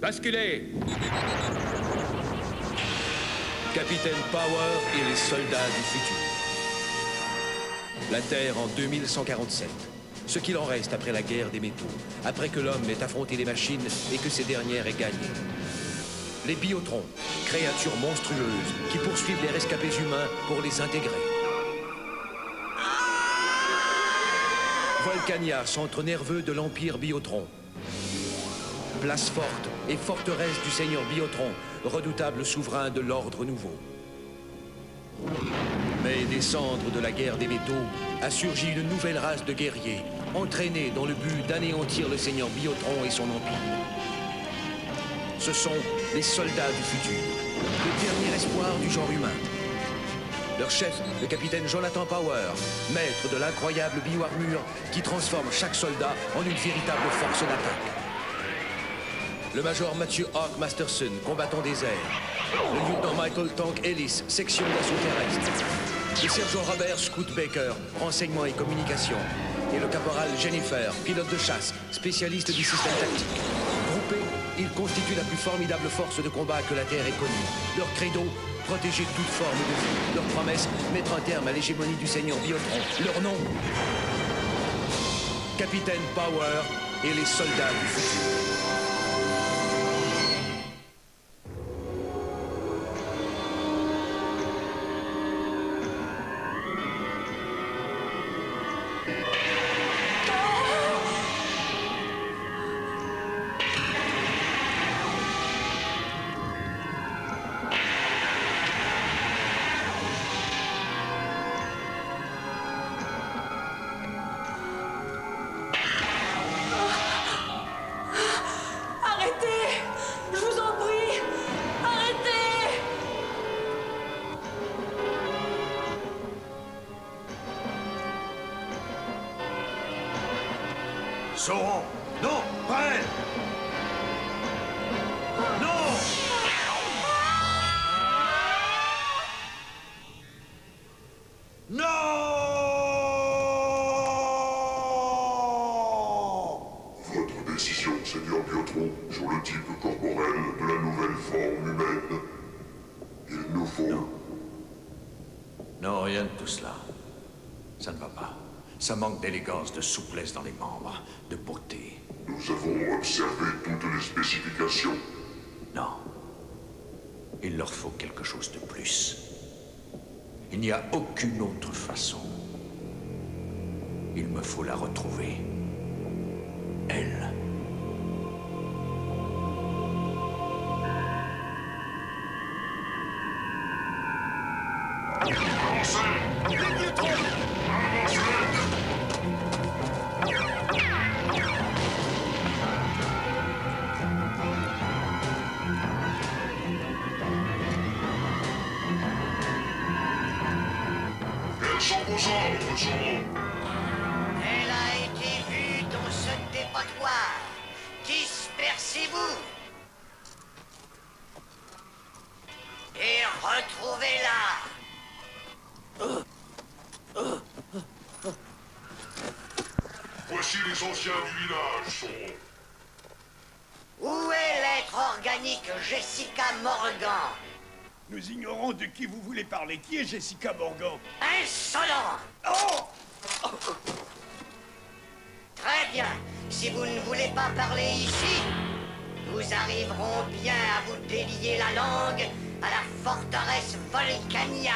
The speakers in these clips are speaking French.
Basculez! Capitaine Power et les soldats du futur. La Terre en 2147. Ce qu'il en reste après la guerre des métaux, après que l'homme ait affronté les machines et que ces dernières aient gagné. Les biotrons, créatures monstrueuses qui poursuivent les rescapés humains pour les intégrer. Volcania, centre nerveux de l'Empire Biotron. Place forte et forteresse du Seigneur Biotron, redoutable souverain de l'Ordre Nouveau. Mais des cendres de la guerre des métaux a surgi une nouvelle race de guerriers, entraînés dans le but d'anéantir le Seigneur Biotron et son empire. Ce sont les soldats du futur, le dernier espoir du genre humain. Leur chef, le capitaine Jonathan Power, maître de l'incroyable bioarmure qui transforme chaque soldat en une véritable force d'attaque. Le major Matthew Hawk Masterson, combattant des airs. Le lieutenant Michael Tank Ellis, section d'assaut terrestre. Le sergent Robert Scoot Baker, renseignement et communication. Et le caporal Jennifer, pilote de chasse, spécialiste du système tactique. Groupés, ils constituent la plus formidable force de combat que la Terre ait connue. Leur credo, protéger toute forme de vie. Leur promesse, mettre un terme à l'hégémonie du Seigneur Biotron. Leur nom, Capitaine Power et les soldats du futur. Sauron! Non! Pas elle! Non! Non! Votre décision, Seigneur Biotron, sur le type corporel de la nouvelle forme humaine. Il nous faut... Non. Non, rien de tout cela. Ça ne va pas. Ça manque d'élégance, de souplesse dans les membres, de beauté. Nous avons observé toutes les spécifications. Non. Il leur faut quelque chose de plus. Il n'y a aucune autre façon. Il me faut la retrouver. Elle. Avancez! Les Biotrons! Avancez! Quels sont vos ordres, Sauron? Elle a été vue dans ce dépotoir. Dispersez-vous. Et retrouvez-la. Voici les anciens du village, Sauron. Où est l'être organique Jessica Morgan? Nous ignorons de qui vous voulez parler. Qui est Jessica Morgan? Insolent! Oh! Très bien. Si vous ne voulez pas parler ici, nous arriverons bien à vous délier la langue à la forteresse Volcania.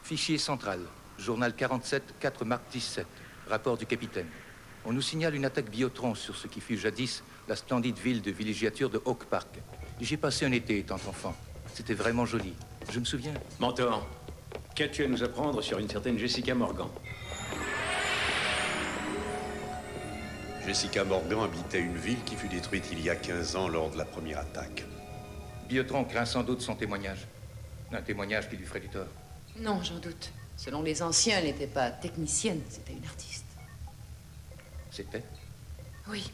Fichier central, journal 47, 4 mars 17, rapport du capitaine. On nous signale une attaque Biotron sur ce qui fut jadis la splendide ville de villégiature de Oak Park. J'y ai passé un été étant enfant. C'était vraiment joli. Je me souviens. Mentor, qu'as-tu à nous apprendre sur une certaine Jessica Morgan? Jessica Morgan habitait une ville qui fut détruite il y a 15 ans lors de la première attaque. Biotron craint sans doute son témoignage. Un témoignage qui lui ferait du tort. Non, j'en doute. Selon les anciens, elle n'était pas technicienne, c'était une artiste. C'était? Oui,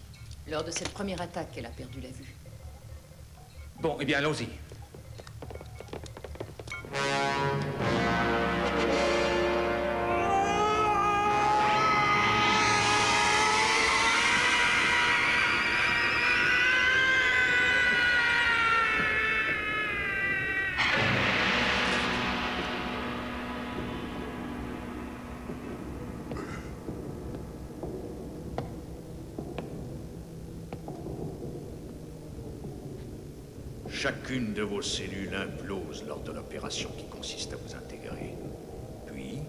lors de cette première attaque, elle a perdu la vue. Bon, eh bien, allons-y. chacune de vos cellules implose lors de l'opération qui consiste à vous intégrer. Puis,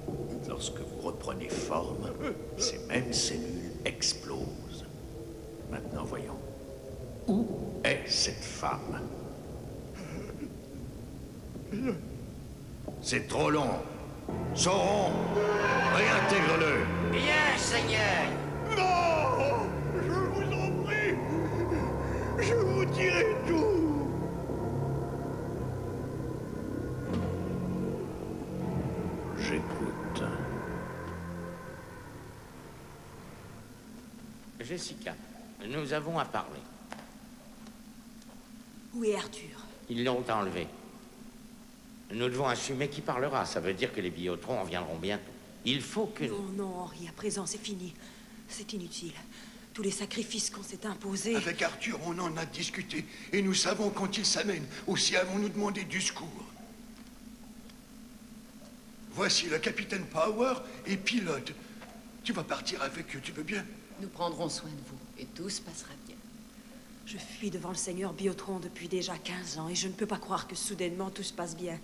lorsque vous reprenez forme, ces mêmes cellules explosent. Maintenant, voyons. Où est cette femme? C'est trop long. Sauron, réintègre-le. Bien, Seigneur. Non! Je vous en prie! Je vous dirai tout! J'écoute. Jessica, nous avons à parler. Où est Arthur? Ils l'ont enlevé. Nous devons assumer qui parlera. Ça veut dire que les Biotrons en viendront bientôt. Il faut que... Non, non, Henri, à présent, c'est fini. C'est inutile. Tous les sacrifices qu'on s'est imposés... Avec Arthur, on en a discuté. Et nous savons quand il s'amène. Aussi avons-nous demandé du secours. Voici le capitaine Power et Pilote. Tu vas partir avec eux, tu veux bien? Nous prendrons soin de vous et tout se passera bien. Je fuis devant le seigneur Biotron depuis déjà 15 ans et je ne peux pas croire que soudainement tout se passe bien.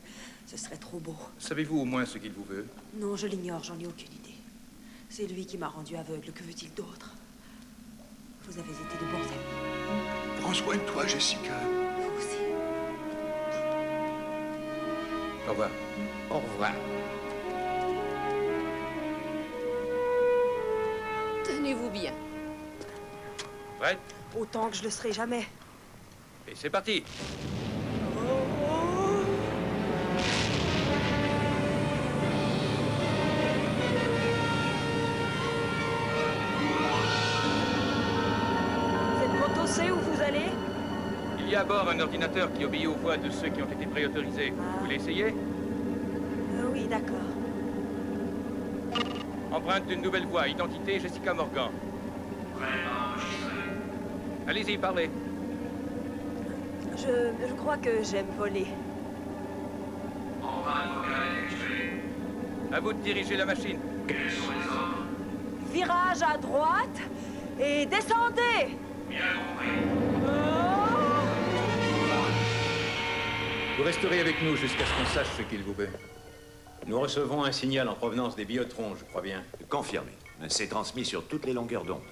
Ce serait trop beau. Savez-vous au moins ce qu'il vous veut? Non, je l'ignore, j'en ai aucune idée. C'est lui qui m'a rendu aveugle, que veut-il d'autre? Vous avez été de bons amis. Prends soin de toi, Jessica. Vous aussi. Au revoir. Au revoir. Tenez-vous bien. Prête? Autant que je le serai jamais. Et c'est parti. Cette moto sait où vous allez? Il y a à bord un ordinateur qui obéit aux voix de ceux qui ont été préautorisés. Vous voulez essayer? Oui, d'accord. Empreinte d'une nouvelle voix. Identité Jessica Morgan. Allez-y, parlez. Je crois que j'aime voler. À vous de diriger la machine. Virage à droite et descendez. Vous resterez avec nous jusqu'à ce qu'on sache ce qu'il vous veut. Nous recevons un signal en provenance des Biotrons, je crois bien. Confirmé. C'est transmis sur toutes les longueurs d'onde.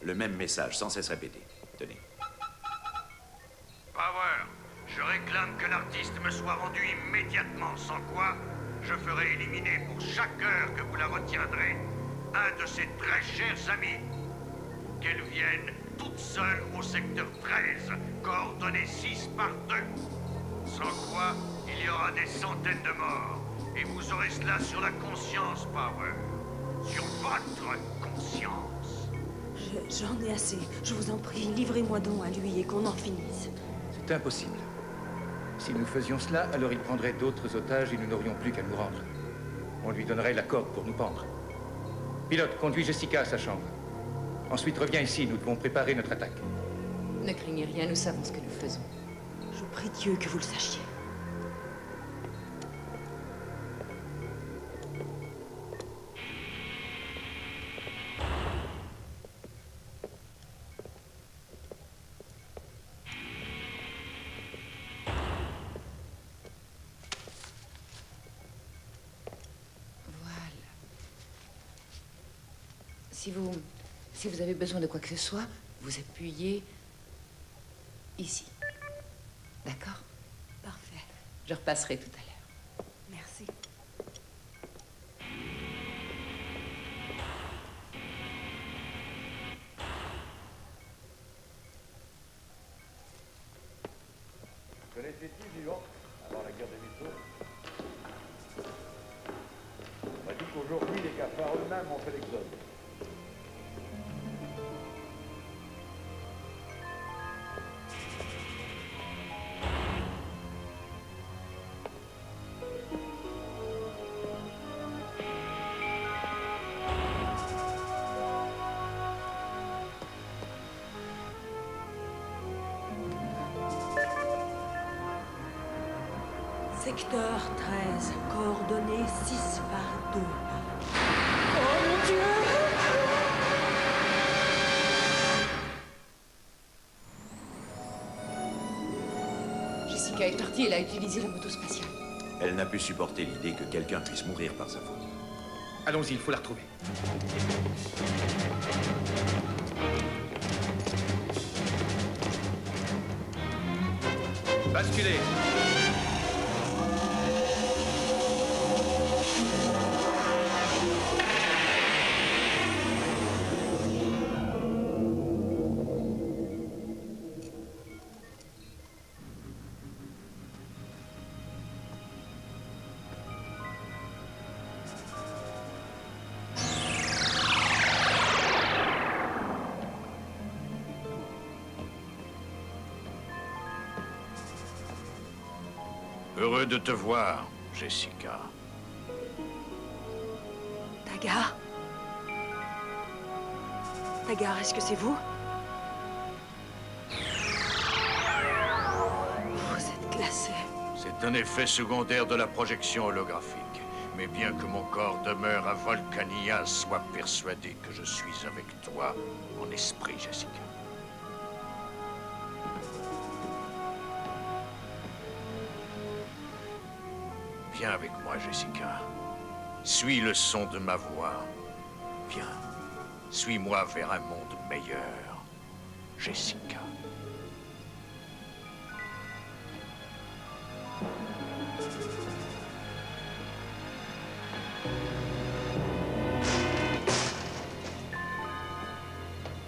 Le même message, sans cesse répété. Tenez. Power, je réclame que l'artiste me soit rendu immédiatement, sans quoi je ferai éliminer pour chaque heure que vous la retiendrez un de ses très chers amis. Qu'elle vienne toute seule au secteur 13, coordonnées 6 par 2. Sans quoi, il y aura des centaines de morts. Et vous aurez cela sur la conscience, Power. Sur votre conscience. J'en ai assez. Je vous en prie, livrez-moi donc à lui et qu'on en finisse. C'est impossible. Si nous faisions cela, alors il prendrait d'autres otages et nous n'aurions plus qu'à nous rendre. On lui donnerait la corde pour nous pendre. Pilote, conduis Jessica à sa chambre. Ensuite, reviens ici, nous devons préparer notre attaque. Ne craignez rien, nous savons ce que nous faisons. Je prie Dieu que vous le sachiez. Si vous avez besoin de quoi que ce soit, vous appuyez ici. D'accord? Parfait. Je repasserai tout à l'heure. Merci. Connaissez-vous Vivant, avant la guerre des métaux? On m'a dit qu'aujourd'hui, les cafards eux-mêmes ont fait l'exode. Secteur 13, coordonnées 6 par 2. Oh mon Dieu! partie, elle a utilisé la moto spatiale. Elle n'a pu supporter l'idée que quelqu'un puisse mourir par sa faute. Allons-y, il faut la retrouver. Basculez. Heureux de te voir, Jessica. Tagar? Tagar, est-ce que c'est vous? Vous êtes glacé. C'est un effet secondaire de la projection holographique. Mais bien que mon corps demeure à Volcania, sois persuadé que je suis avec toi en esprit, Jessica. Viens avec moi, Jessica. Suis le son de ma voix. Viens. Suis-moi vers un monde meilleur, Jessica.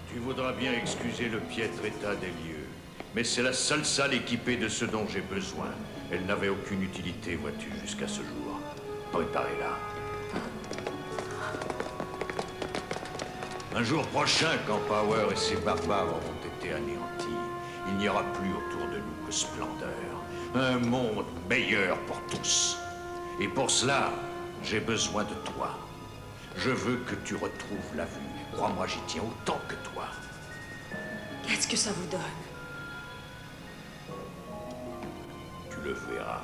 Tu voudras bien excuser le piètre état des lieux, mais c'est la seule salle équipée de ce dont j'ai besoin. Elle n'avait aucune utilité, vois-tu, jusqu'à ce jour. Préparez-la. Un jour prochain, quand Power et ses barbares auront été anéantis, il n'y aura plus autour de nous que splendeur. Un monde meilleur pour tous. Et pour cela, j'ai besoin de toi. Je veux que tu retrouves la vue. Crois-moi, j'y tiens autant que toi. Qu'est-ce que ça vous donne? Tu le verras.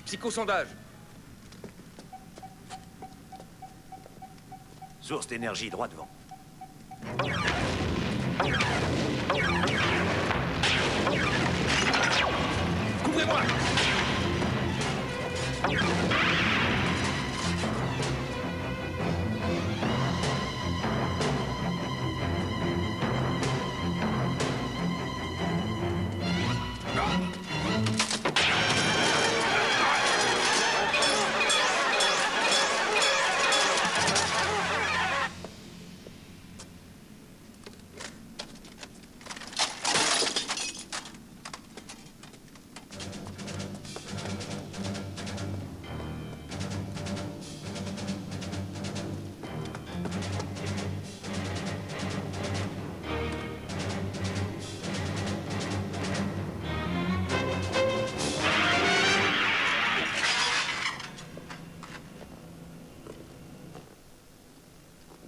Psychosondage. Source d'énergie droit devant. Couvrez-moi!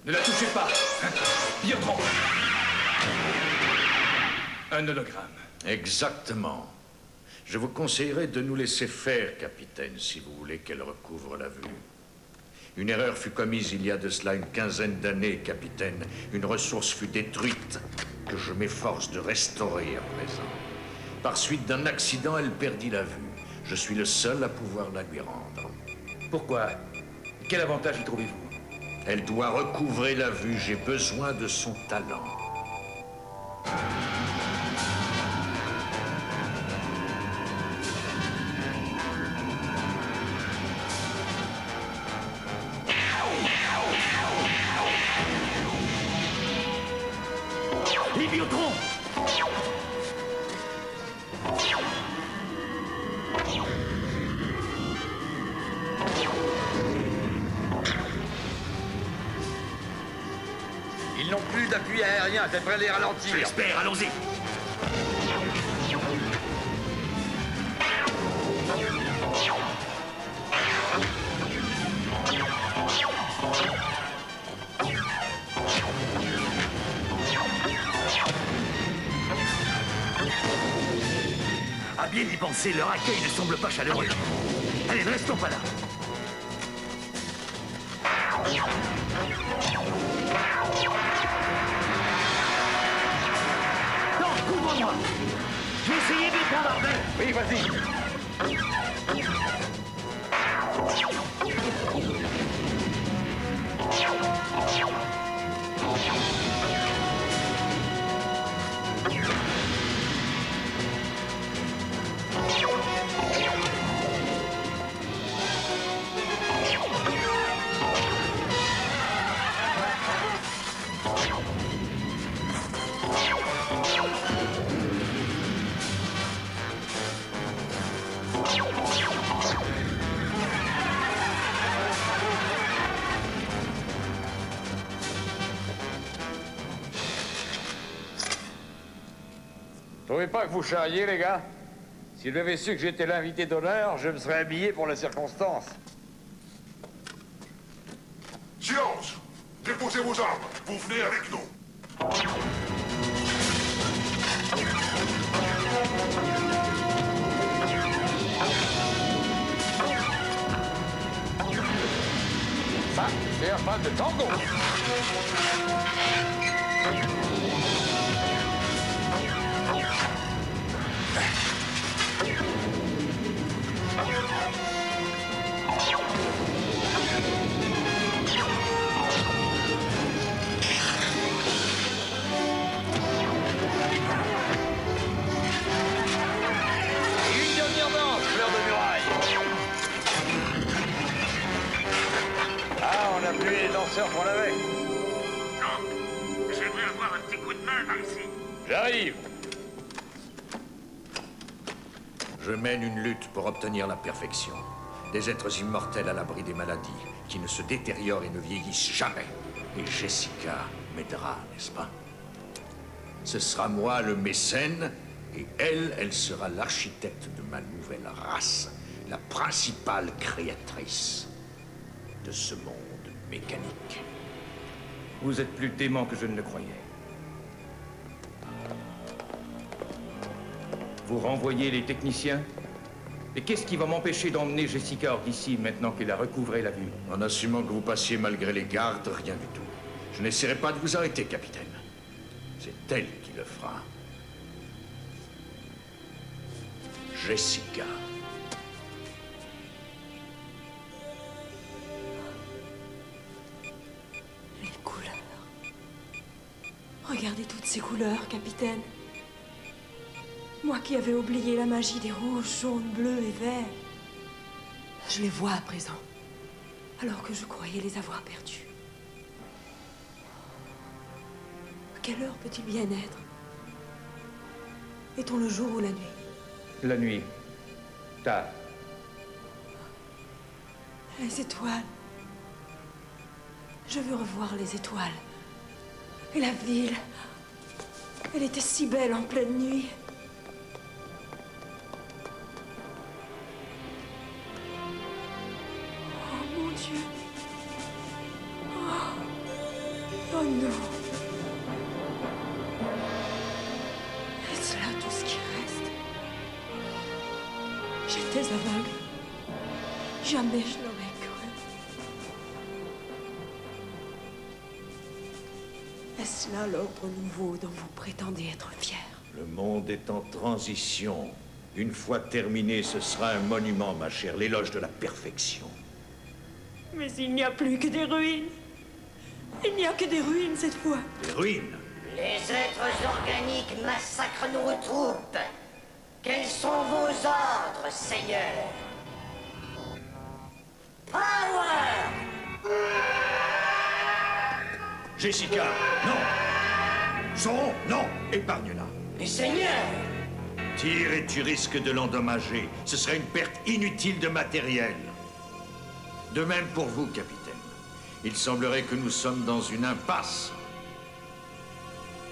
Ne la touchez pas. Biotron. Un hologramme. Exactement. Je vous conseillerais de nous laisser faire, capitaine, si vous voulez qu'elle recouvre la vue. Une erreur fut commise il y a de cela une quinzaine d'années, capitaine. Une ressource fut détruite que je m'efforce de restaurer à présent. Par suite d'un accident, elle perdit la vue. Je suis le seul à pouvoir la lui rendre. Pourquoi? Quel avantage y trouvez-vous? Elle doit recouvrer la vue. J'ai besoin de son talent. Les biotrons! Ils n'ont plus d'appui aérien, j'aimerais les ralentir. J'espère, allons-y. À bien y penser, leur accueil ne semble pas chaleureux. Allez, ne restons pas là. Non, couvre-moi. Je vais essayer de les bombarder. Oui, vas-y. Trouvez pas que vous charriez, les gars? S'il avait su que j'étais l'invité d'honneur, je me serais habillé pour la circonstance. Silence! Déposez vos armes. Vous venez avec nous. Ça, c'est un pas de tango. Qu'on avait. Non, j'aimerais avoir un petit coup de main par ici. J'arrive. Je mène une lutte pour obtenir la perfection. Des êtres immortels à l'abri des maladies, qui ne se détériorent et ne vieillissent jamais. Et Jessica m'aidera, n'est-ce pas? Ce sera moi le mécène, et elle sera l'architecte de ma nouvelle race, la principale créatrice de ce monde mécanique. Vous êtes plus dément que je ne le croyais. Vous renvoyez les techniciens? Et qu'est-ce qui va m'empêcher d'emmener Jessica hors d'ici maintenant qu'elle a recouvré la vue? En assumant que vous passiez malgré les gardes, rien du tout. Je n'essaierai pas de vous arrêter, capitaine. C'est elle qui le fera. Jessica. Les couleurs. Regardez toutes ces couleurs, capitaine. Moi qui avais oublié la magie des rouges, jaunes, bleus et verts. Je les vois à présent, alors que je croyais les avoir perdus. À quelle heure peut-il bien être? Est-on le jour ou la nuit? La nuit. Tard. Les étoiles. Je veux revoir les étoiles. Et la ville. Elle était si belle en pleine nuit. Oh mon Dieu. Oh, oh non. Est-ce là tout ce qui reste? J'étais aveugle. Jamais je l'aurais cru. Est-ce là l'ordre nouveau dont vous prétendez être fier? Le monde est en transition. Une fois terminé, ce sera un monument, ma chère, l'éloge de la perfection. Mais il n'y a plus que des ruines. Il n'y a que des ruines cette fois. Des ruines? Les êtres organiques massacrent nos troupes. Quels sont vos ordres, Seigneur? Power! Jessica, non! Sauron, non! Épargne-la. Mais Seigneur! Tire et tu risques de l'endommager. Ce serait une perte inutile de matériel. De même pour vous, capitaine. Il semblerait que nous sommes dans une impasse.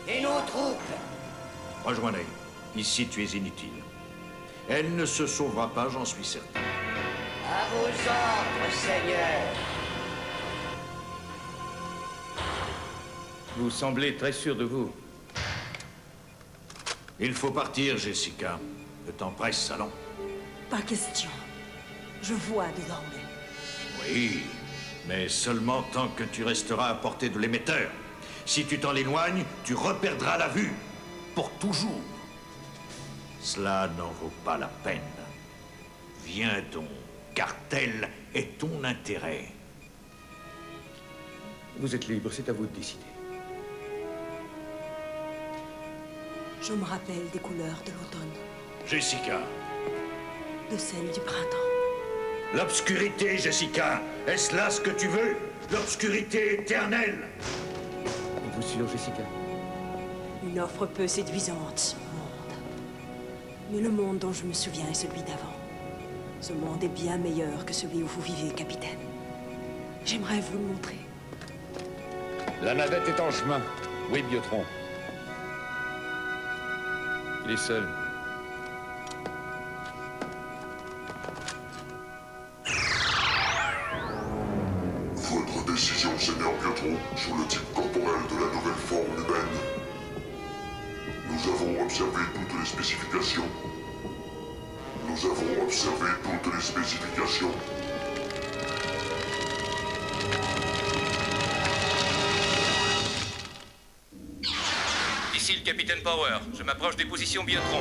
Et nos troupes? Rejoins-les. Ici, tu es inutile. Elle ne se sauvera pas, j'en suis certain. À vos ordres, Seigneur. Vous semblez très sûr de vous. Il faut partir, Jessica. Le temps presse, allons. Pas question. Je vois désormais. Oui, Mais seulement tant que tu resteras à portée de l'émetteur. Si tu t'en éloignes, tu reperdras la vue. Pour toujours. Cela n'en vaut pas la peine. Viens donc, car tel est ton intérêt. Vous êtes libre, c'est à vous de décider. Je me rappelle des couleurs de l'automne, Jessica. de celles du printemps. L'obscurité, Jessica. Est-ce là ce que tu veux? L'obscurité éternelle. Êtes-vous sûr, Jessica? Une offre peu séduisante, ce monde. Mais le monde dont je me souviens est celui d'avant. Ce monde est bien meilleur que celui où vous vivez, capitaine. J'aimerais vous le montrer. La navette est en chemin. Oui, Biotron. Il est seul. Votre décision, Seigneur Biotron, sur le type corporel de la nouvelle forme humaine. Nous avons observé toutes les spécifications. Nous avons observé toutes les spécifications. Ici le capitaine Power. Je m'approche des positions Biotron.